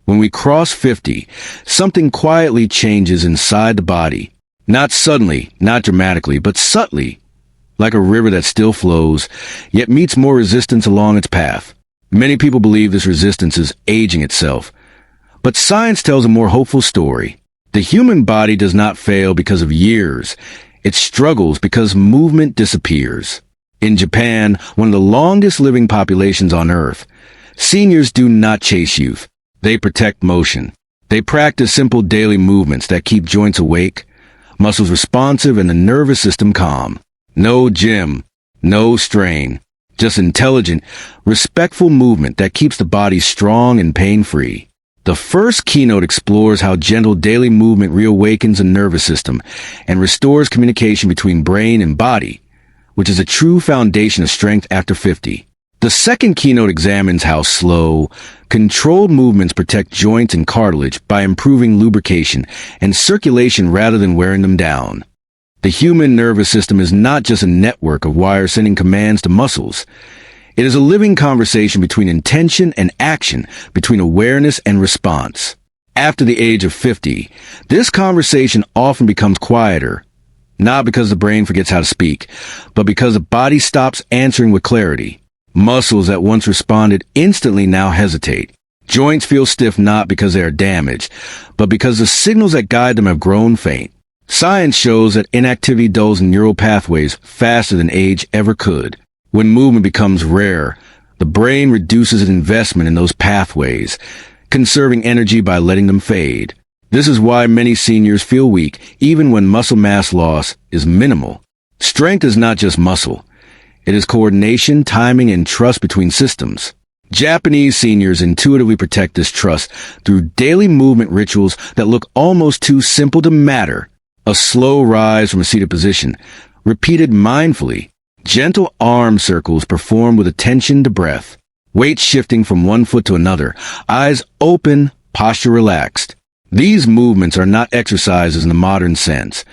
When we cross 50, something quietly changes inside the body. Not suddenly, not dramatically, but subtly, like a river that still flows, yet meets more resistance along its path. Many people believe this resistance is aging itself. But science tells a more hopeful story. The human body does not fail because of years. It struggles because movement disappears. In Japan, one of the longest living populations on Earth, seniors do not chase youth. They protect motion. They practice simple daily movements that keep joints awake, muscles responsive, and the nervous system calm. No gym, no strain, just intelligent, respectful movement that keeps the body strong and pain-free. The first keynote explores how gentle daily movement reawakens the nervous system and restores communication between brain and body, which is a true foundation of strength after 50. The second keynote examines how slow, controlled movements protect joints and cartilage by improving lubrication and circulation rather than wearing them down. The human nervous system is not just a network of wires sending commands to muscles. It is a living conversation between intention and action, between awareness and response. After the age of 50, this conversation often becomes quieter, not because the brain forgets how to speak, but because the body stops answering with clarity. Muscles that once responded instantly now hesitate. Joints feel stiff not because they are damaged, but because the signals that guide them have grown faint. Science shows that inactivity dulls neural pathways faster than age ever could. When movement becomes rare, the brain reduces its investment in those pathways, conserving energy by letting them fade. This is why many seniors feel weak, even when muscle mass loss is minimal. Strength is not just muscle. It is coordination, timing, and trust between systems. Japanese seniors intuitively protect this trust through daily movement rituals that look almost too simple to matter. A slow rise from a seated position, repeated mindfully. Gentle arm circles performed with attention to breath. Weight shifting from one foot to another. Eyes open, posture relaxed. These movements are not exercises in the modern sense.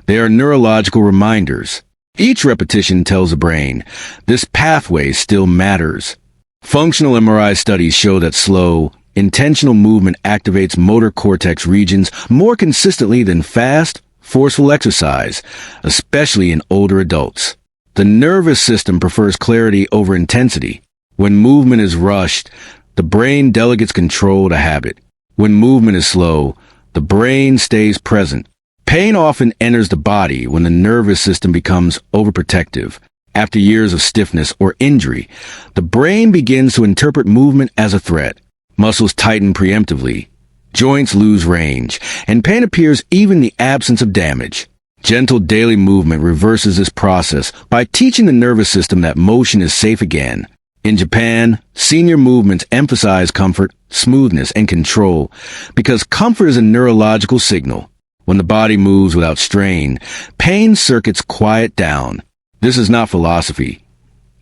They are neurological reminders. Each repetition tells the brain, this pathway still matters. Functional MRI studies show that slow, intentional movement activates motor cortex regions more consistently than fast, forceful exercise, especially in older adults. The nervous system prefers clarity over intensity. When movement is rushed, the brain delegates control to habit. When movement is slow, the brain stays present. Pain often enters the body when the nervous system becomes overprotective. After years of stiffness or injury, the brain begins to interpret movement as a threat. Muscles tighten preemptively. Joints lose range, and pain appears even in the absence of damage. Gentle daily movement reverses this process by teaching the nervous system that motion is safe again. In Japan, senior movements emphasize comfort, smoothness, and control because comfort is a neurological signal. When the body moves without strain, pain circuits quiet down. This is not philosophy.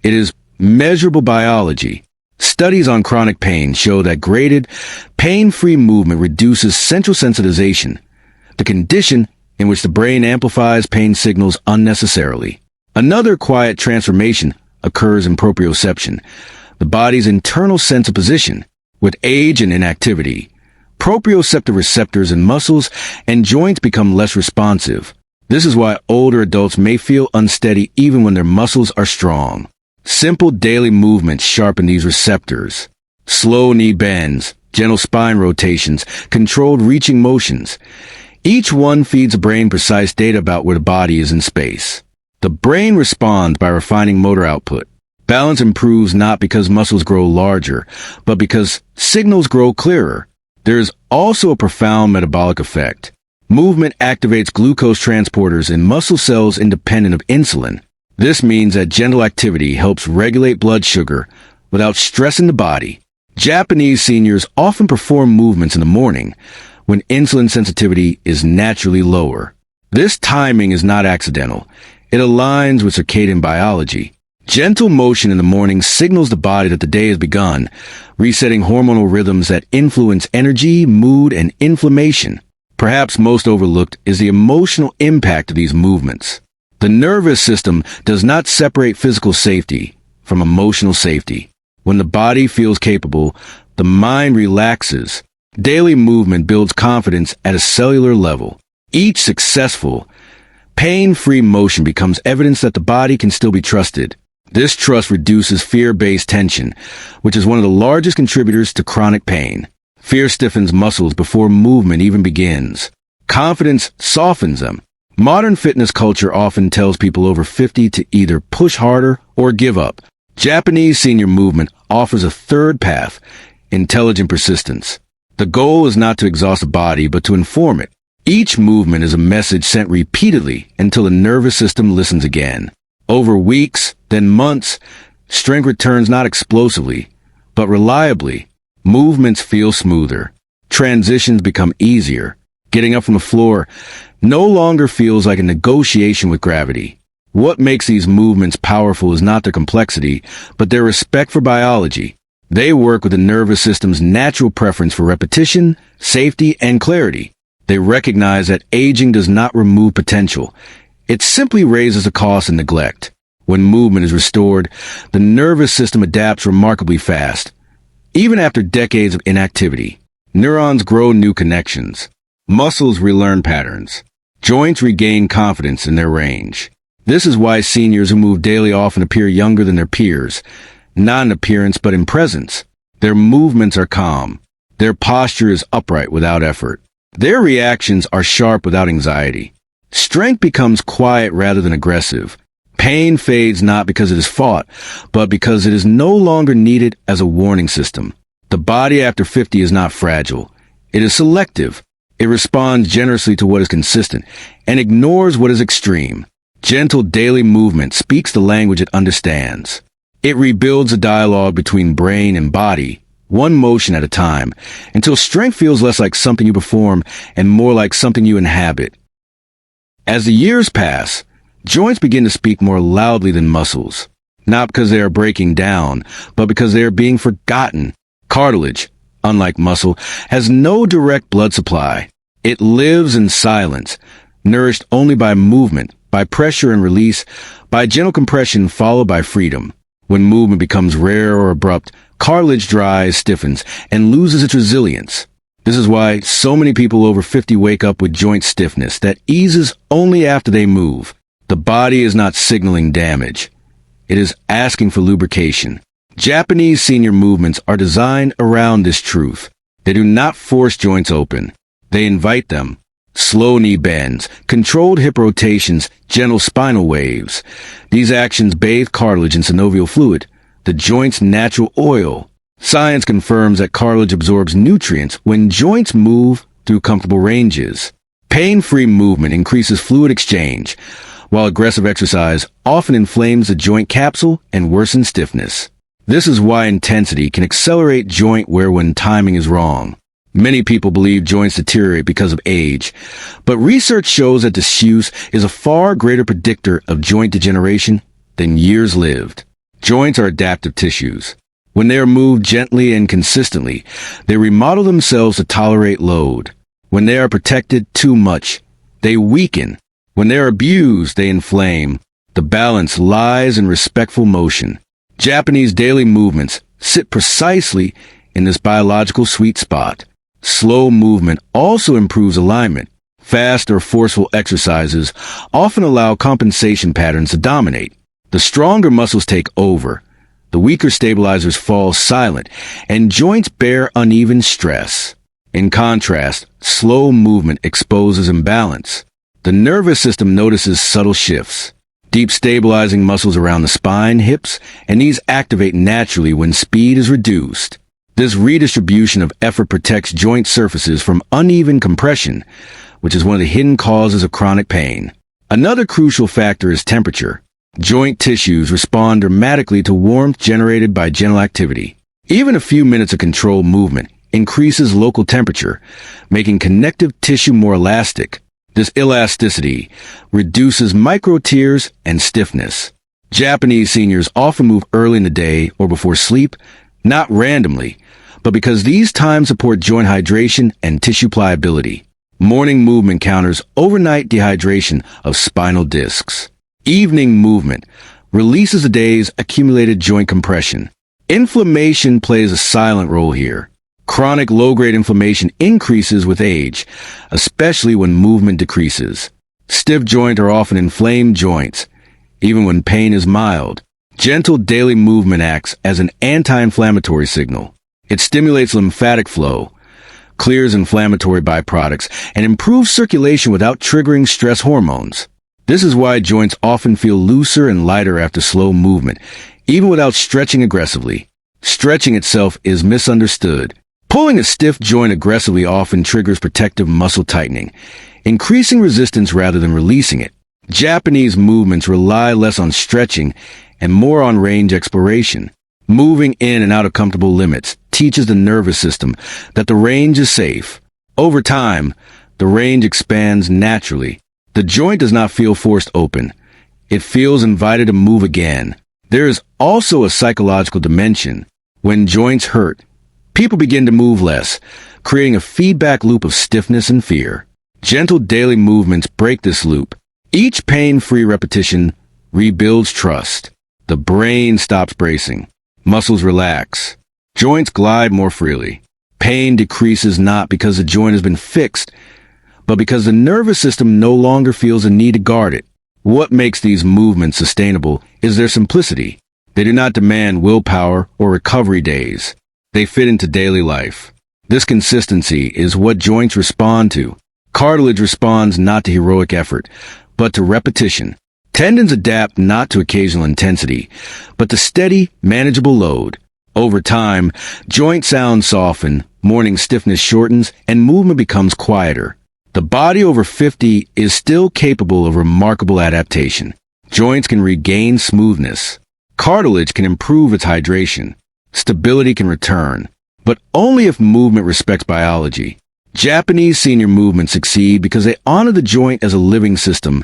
It is measurable biology. Studies on chronic pain show that graded, pain-free movement reduces central sensitization, the condition in which the brain amplifies pain signals unnecessarily. Another quiet transformation occurs in proprioception, the body's internal sense of position. With age and inactivity, proprioceptive receptors in muscles and joints become less responsive. This is why older adults may feel unsteady even when their muscles are strong. Simple daily movements sharpen these receptors. Slow knee bends, gentle spine rotations, controlled reaching motions. Each one feeds the brain precise data about where the body is in space. The brain responds by refining motor output. Balance improves not because muscles grow larger, but because signals grow clearer. There is also a profound metabolic effect. Movement activates glucose transporters in muscle cells independent of insulin. This means that gentle activity helps regulate blood sugar without stressing the body. Japanese seniors often perform movements in the morning when insulin sensitivity is naturally lower. This timing is not accidental. It aligns with circadian biology. Gentle motion in the morning signals the body that the day has begun, resetting hormonal rhythms that influence energy, mood, and inflammation. Perhaps most overlooked is the emotional impact of these movements. The nervous system does not separate physical safety from emotional safety. When the body feels capable, the mind relaxes. Daily movement builds confidence at a cellular level. Each successful, pain-free motion becomes evidence that the body can still be trusted. This trust reduces fear-based tension, which is one of the largest contributors to chronic pain. Fear stiffens muscles before movement even begins. Confidence softens them. Modern fitness culture often tells people over 50 to either push harder or give up. Japanese senior movement offers a third path: intelligent persistence. The goal is not to exhaust the body, but to inform it. Each movement is a message sent repeatedly until the nervous system listens again. Over weeks, then months, strength returns not explosively, but reliably. Movements feel smoother. Transitions become easier. Getting up from the floor no longer feels like a negotiation with gravity. What makes these movements powerful is not their complexity, but their respect for biology. They work with the nervous system's natural preference for repetition, safety, and clarity. They recognize that aging does not remove potential. It simply raises the cost and neglect. When movement is restored, the nervous system adapts remarkably fast. Even after decades of inactivity, neurons grow new connections. Muscles relearn patterns. Joints regain confidence in their range. This is why seniors who move daily often appear younger than their peers, not in appearance but in presence. Their movements are calm. Their posture is upright without effort. Their reactions are sharp without anxiety. Strength becomes quiet rather than aggressive. Pain fades not because it is fought, but because it is no longer needed as a warning system. The body after 50 is not fragile. It is selective. It responds generously to what is consistent and ignores what is extreme. Gentle daily movement speaks the language it understands. It rebuilds a dialogue between brain and body, one motion at a time, until strength feels less like something you perform and more like something you inhabit. As the years pass, joints begin to speak more loudly than muscles, not because they are breaking down, but because they are being forgotten. Cartilage, unlike muscle, has no direct blood supply. It lives in silence, nourished only by movement, by pressure and release, by gentle compression followed by freedom. When movement becomes rare or abrupt, cartilage dries, stiffens, and loses its resilience. This is why so many people over 50 wake up with joint stiffness that eases only after they move. The body is not signaling damage. It is asking for lubrication. Japanese senior movements are designed around this truth. They do not force joints open. They invite them. Slow knee bends, controlled hip rotations, gentle spinal waves. These actions bathe cartilage in synovial fluid, the joint's natural oil. Science confirms that cartilage absorbs nutrients when joints move through comfortable ranges. Pain-free movement increases fluid exchange, while aggressive exercise often inflames the joint capsule and worsens stiffness. This is why intensity can accelerate joint wear when timing is wrong. Many people believe joints deteriorate because of age, but research shows that disuse is a far greater predictor of joint degeneration than years lived. Joints are adaptive tissues. When they are moved gently and consistently, they remodel themselves to tolerate load. When they are protected too much, they weaken. When they are abused, they inflame. The balance lies in respectful motion. Japanese daily movements sit precisely in this biological sweet spot. Slow movement also improves alignment. Fast or forceful exercises often allow compensation patterns to dominate. The stronger muscles take over. The weaker stabilizers fall silent, and joints bear uneven stress. In contrast, slow movement exposes imbalance. The nervous system notices subtle shifts. Deep stabilizing muscles around the spine, hips, and knees activate naturally when speed is reduced. This redistribution of effort protects joint surfaces from uneven compression, which is one of the hidden causes of chronic pain. Another crucial factor is temperature. Joint tissues respond dramatically to warmth generated by gentle activity. Even a few minutes of controlled movement increases local temperature, making connective tissue more elastic. This elasticity reduces micro tears and stiffness. Japanese seniors often move early in the day or before sleep, not randomly, but because these times support joint hydration and tissue pliability. Morning movement counters overnight dehydration of spinal discs. Evening movement releases the day's accumulated joint compression. Inflammation plays a silent role here. Chronic low-grade inflammation increases with age, especially when movement decreases. Stiff joints are often inflamed joints, even when pain is mild. Gentle daily movement acts as an anti-inflammatory signal. It stimulates lymphatic flow, clears inflammatory byproducts, and improves circulation without triggering stress hormones. This is why joints often feel looser and lighter after slow movement, even without stretching aggressively. Stretching itself is misunderstood. Pulling a stiff joint aggressively often triggers protective muscle tightening, increasing resistance rather than releasing it. Japanese movements rely less on stretching and more on range exploration. Moving in and out of comfortable limits teaches the nervous system that the range is safe. Over time, the range expands naturally. The joint does not feel forced open. It feels invited to move again. There is also a psychological dimension. When joints hurt, people begin to move less, creating a feedback loop of stiffness and fear. Gentle daily movements break this loop. Each pain-free repetition rebuilds trust. The brain stops bracing. Muscles relax. Joints glide more freely. Pain decreases not because the joint has been fixed, but because the nervous system no longer feels a need to guard it. What makes these movements sustainable is their simplicity. They do not demand willpower or recovery days. They fit into daily life. This consistency is what joints respond to. Cartilage responds not to heroic effort, but to repetition. Tendons adapt not to occasional intensity, but to steady, manageable load. Over time, joint sounds soften, morning stiffness shortens, and movement becomes quieter. The body over 50 is still capable of remarkable adaptation. Joints can regain smoothness. Cartilage can improve its hydration. Stability can return, but only if movement respects biology. Japanese senior movements succeed because they honor the joint as a living system,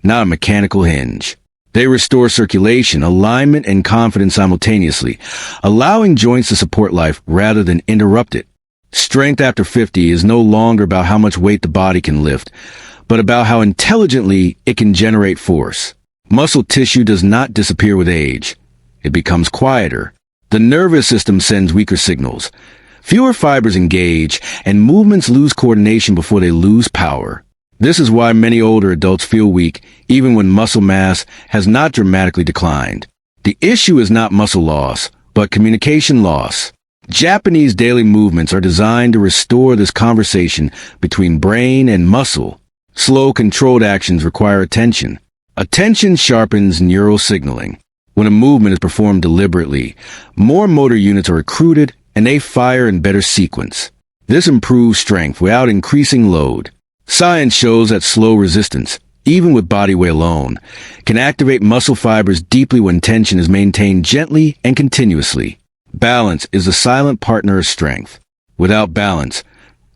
not a mechanical hinge. They restore circulation, alignment, and confidence simultaneously, allowing joints to support life rather than interrupt it. Strength after 50 is no longer about how much weight the body can lift, but about how intelligently it can generate force. Muscle tissue does not disappear with age. It becomes quieter. The nervous system sends weaker signals. Fewer fibers engage, and movements lose coordination before they lose power. This is why many older adults feel weak, even when muscle mass has not dramatically declined. The issue is not muscle loss, but communication loss. Japanese daily movements are designed to restore this conversation between brain and muscle. Slow, controlled actions require attention. Attention sharpens neural signaling. When a movement is performed deliberately, more motor units are recruited and they fire in better sequence. This improves strength without increasing load. Science shows that slow resistance, even with body weight alone, can activate muscle fibers deeply when tension is maintained gently and continuously. Balance is the silent partner of strength. Without balance,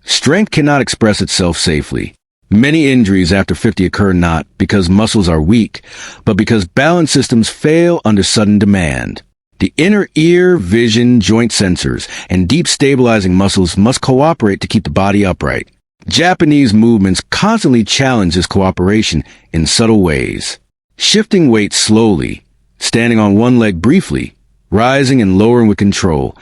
strength cannot express itself safely. Many injuries after 50 occur not because muscles are weak, but because balance systems fail under sudden demand. The inner ear, vision, joint sensors, and deep stabilizing muscles must cooperate to keep the body upright. Japanese movements constantly challenge this cooperation in subtle ways. Shifting weight slowly, standing on one leg briefly, rising and lowering with control.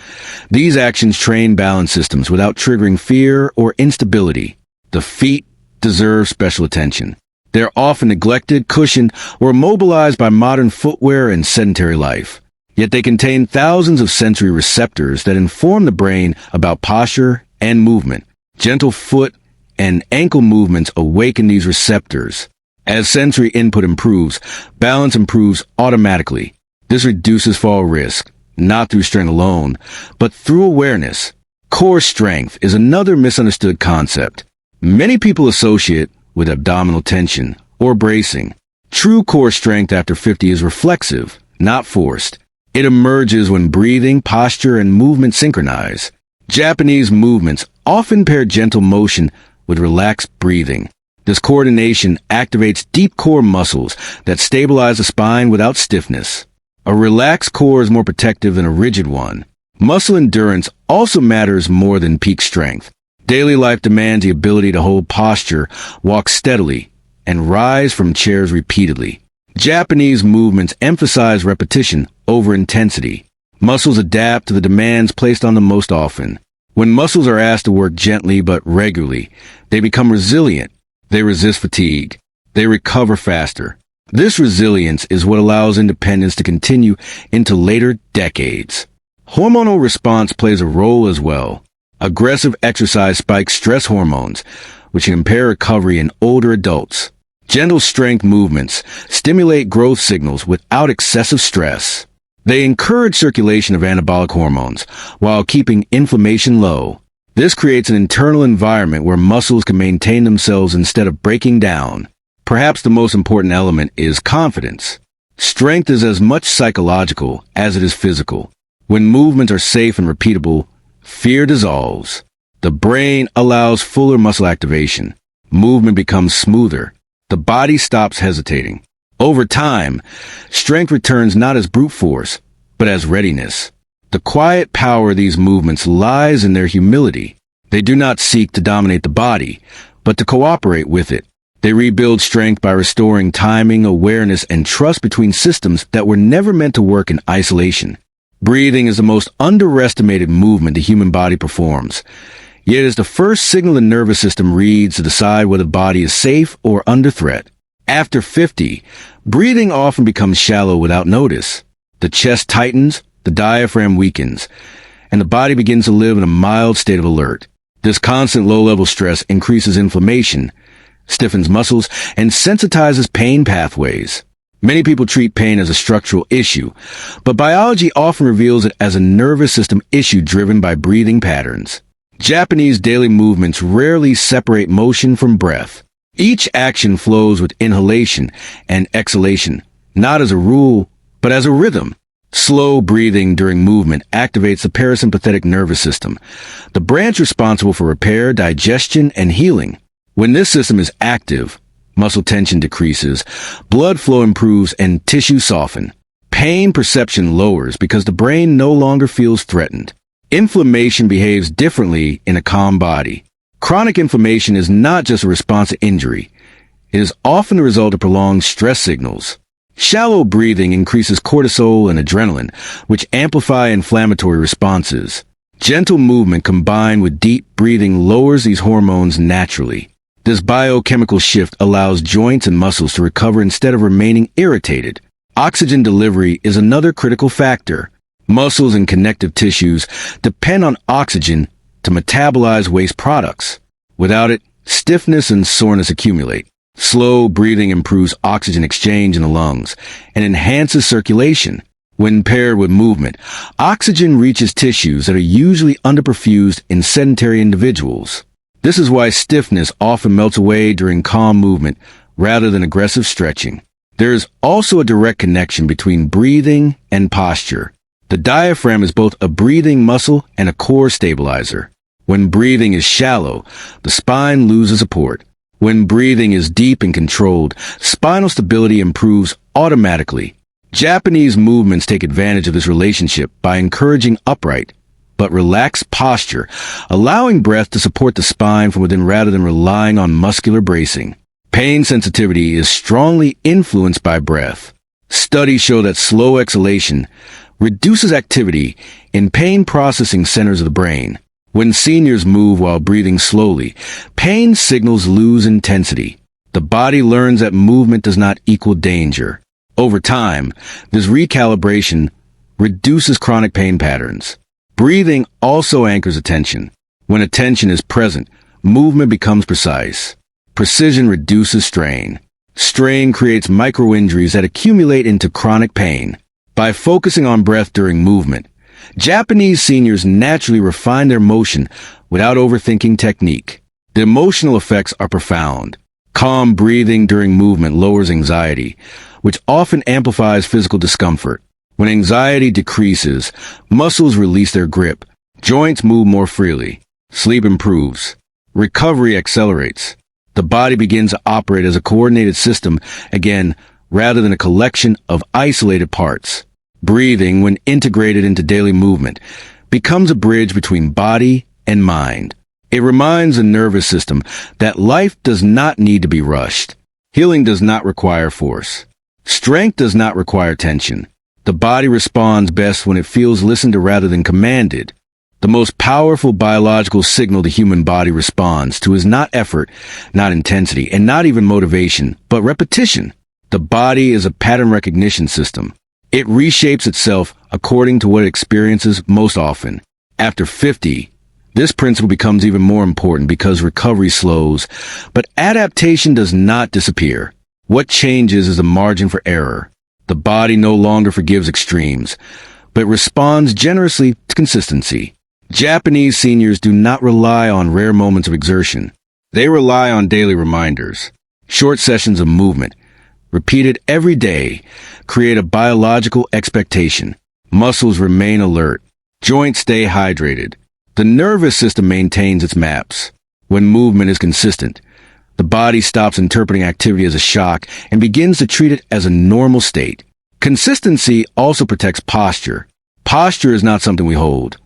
These actions train balance systems without triggering fear or instability. The feet deserve special attention. They're often neglected, cushioned, or immobilized by modern footwear and sedentary life. Yet they contain thousands of sensory receptors that inform the brain about posture and movement. Gentle foot and ankle movements awaken these receptors. As sensory input improves, balance improves automatically. This reduces fall risk, not through strength alone, but through awareness. Core strength is another misunderstood concept. Many people associate with abdominal tension or bracing. True core strength after 50 is reflexive, not forced. It emerges when breathing, posture, and movement synchronize. Japanese movements often pair gentle motion with relaxed breathing. This coordination activates deep core muscles that stabilize the spine without stiffness. A relaxed core is more protective than a rigid one. Muscle endurance also matters more than peak strength. Daily life demands the ability to hold posture, walk steadily, and rise from chairs repeatedly. Japanese movements emphasize repetition over intensity. Muscles adapt to the demands placed on them most often. When muscles are asked to work gently but regularly, they become resilient. They resist fatigue. They recover faster. This resilience is what allows independence to continue into later decades. Hormonal response plays a role as well. Aggressive exercise spikes stress hormones, which can impair recovery in older adults. Gentle strength movements stimulate growth signals without excessive stress. They encourage circulation of anabolic hormones while keeping inflammation low. This creates an internal environment where muscles can maintain themselves instead of breaking down. Perhaps the most important element is confidence. Strength is as much psychological as it is physical. When movements are safe and repeatable, fear dissolves. The brain allows fuller muscle activation. Movement becomes smoother. The body stops hesitating. Over time, strength returns not as brute force, but as readiness. The quiet power of these movements lies in their humility. They do not seek to dominate the body, but to cooperate with it. They rebuild strength by restoring timing, awareness, and trust between systems that were never meant to work in isolation. Breathing is the most underestimated movement the human body performs. Yet it is the first signal the nervous system reads to decide whether the body is safe or under threat. After 50, breathing often becomes shallow without notice. The chest tightens, the diaphragm weakens, and the body begins to live in a mild state of alert. This constant low-level stress increases inflammation, stiffens muscles, and sensitizes pain pathways. Many people treat pain as a structural issue, but biology often reveals it as a nervous system issue driven by breathing patterns. Japanese daily movements rarely separate motion from breath. Each action flows with inhalation and exhalation, not as a rule, but as a rhythm. Slow breathing during movement activates the parasympathetic nervous system, the branch responsible for repair, digestion, and healing. When this system is active, muscle tension decreases, blood flow improves, and tissues soften. Pain perception lowers because the brain no longer feels threatened. Inflammation behaves differently in a calm body. Chronic inflammation is not just a response to injury. It is often the result of prolonged stress signals. Shallow breathing increases cortisol and adrenaline, which amplify inflammatory responses. Gentle movement combined with deep breathing lowers these hormones naturally. This biochemical shift allows joints and muscles to recover instead of remaining irritated. Oxygen delivery is another critical factor. Muscles and connective tissues depend on oxygen to metabolize waste products. Without it, stiffness and soreness accumulate. Slow breathing improves oxygen exchange in the lungs and enhances circulation. When paired with movement, oxygen reaches tissues that are usually underperfused in sedentary individuals. This is why stiffness often melts away during calm movement rather than aggressive stretching. There is also a direct connection between breathing and posture. The diaphragm is both a breathing muscle and a core stabilizer. When breathing is shallow, the spine loses support. When breathing is deep and controlled, spinal stability improves automatically. Japanese movements take advantage of this relationship by encouraging upright but relaxed posture, allowing breath to support the spine from within rather than relying on muscular bracing. Pain sensitivity is strongly influenced by breath. Studies show that slow exhalation reduces activity in pain processing centers of the brain. When seniors move while breathing slowly, pain signals lose intensity. The body learns that movement does not equal danger. Over time, this recalibration reduces chronic pain patterns. Breathing also anchors attention. When attention is present, movement becomes precise. Precision reduces strain. Strain creates micro-injuries that accumulate into chronic pain. By focusing on breath during movement, Japanese seniors naturally refine their motion without overthinking technique. The emotional effects are profound. Calm breathing during movement lowers anxiety, which often amplifies physical discomfort. When anxiety decreases, muscles release their grip, joints move more freely, sleep improves, recovery accelerates. The body begins to operate as a coordinated system again, rather than a collection of isolated parts. Breathing, when integrated into daily movement, becomes a bridge between body and mind. It reminds the nervous system that life does not need to be rushed. Healing does not require force. Strength does not require tension. The body responds best when it feels listened to rather than commanded. The most powerful biological signal the human body responds to is not effort, not intensity, and not even motivation, but repetition. The body is a pattern recognition system. It reshapes itself according to what it experiences most often. After 50, this principle becomes even more important because recovery slows, but adaptation does not disappear. What changes is the margin for error. The body no longer forgives extremes, but responds generously to consistency. Japanese seniors do not rely on rare moments of exertion. They rely on daily reminders. Short sessions of movement, repeated every day, create a biological expectation. Muscles remain alert. Joints stay hydrated. The nervous system maintains its maps. When movement is consistent, the body stops interpreting activity as a shock and begins to treat it as a normal state. Consistency also protects posture. Posture is not something we hold.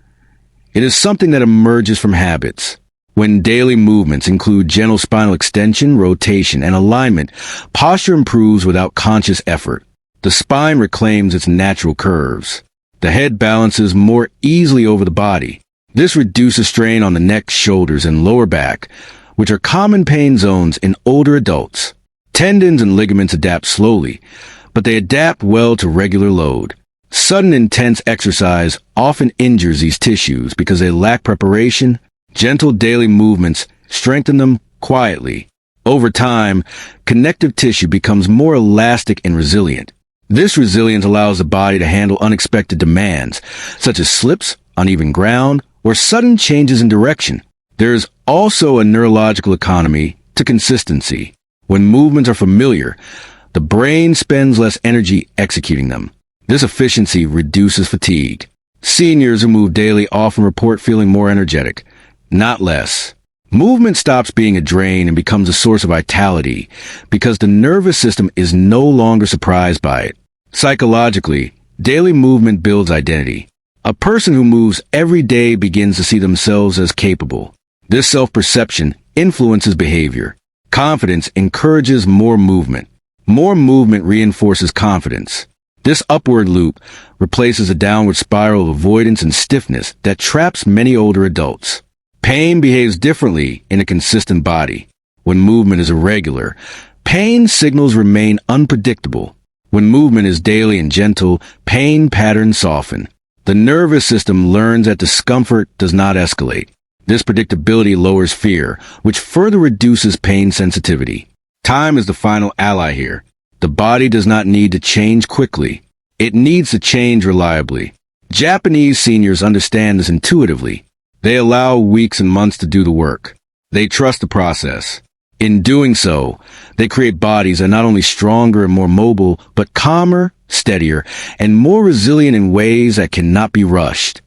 It is something that emerges from habits. When daily movements include gentle spinal extension, rotation, and alignment, posture improves without conscious effort. The spine reclaims its natural curves. The head balances more easily over the body. This reduces strain on the neck, shoulders, and lower back, which are common pain zones in older adults. Tendons and ligaments adapt slowly, but they adapt well to regular load. Sudden intense exercise often injures these tissues because they lack preparation. Gentle daily movements strengthen them quietly. Over time, connective tissue becomes more elastic and resilient. This resilience allows the body to handle unexpected demands, such as slips, uneven ground, or sudden changes in direction. There is also a neurological economy to consistency. When movements are familiar, the brain spends less energy executing them. This efficiency reduces fatigue. Seniors who move daily often report feeling more energetic, not less. Movement stops being a drain and becomes a source of vitality because the nervous system is no longer surprised by it. Psychologically, daily movement builds identity. A person who moves every day begins to see themselves as capable. This self-perception influences behavior. Confidence encourages more movement. More movement reinforces confidence. This upward loop replaces a downward spiral of avoidance and stiffness that traps many older adults. Pain behaves differently in a consistent body. When movement is irregular, pain signals remain unpredictable. When movement is daily and gentle, pain patterns soften. The nervous system learns that discomfort does not escalate. This predictability lowers fear, which further reduces pain sensitivity. Time is the final ally here. The body does not need to change quickly. It needs to change reliably. Japanese seniors understand this intuitively. They allow weeks and months to do the work. They trust the process. In doing so, they create bodies that are not only stronger and more mobile, but calmer, steadier, and more resilient in ways that cannot be rushed.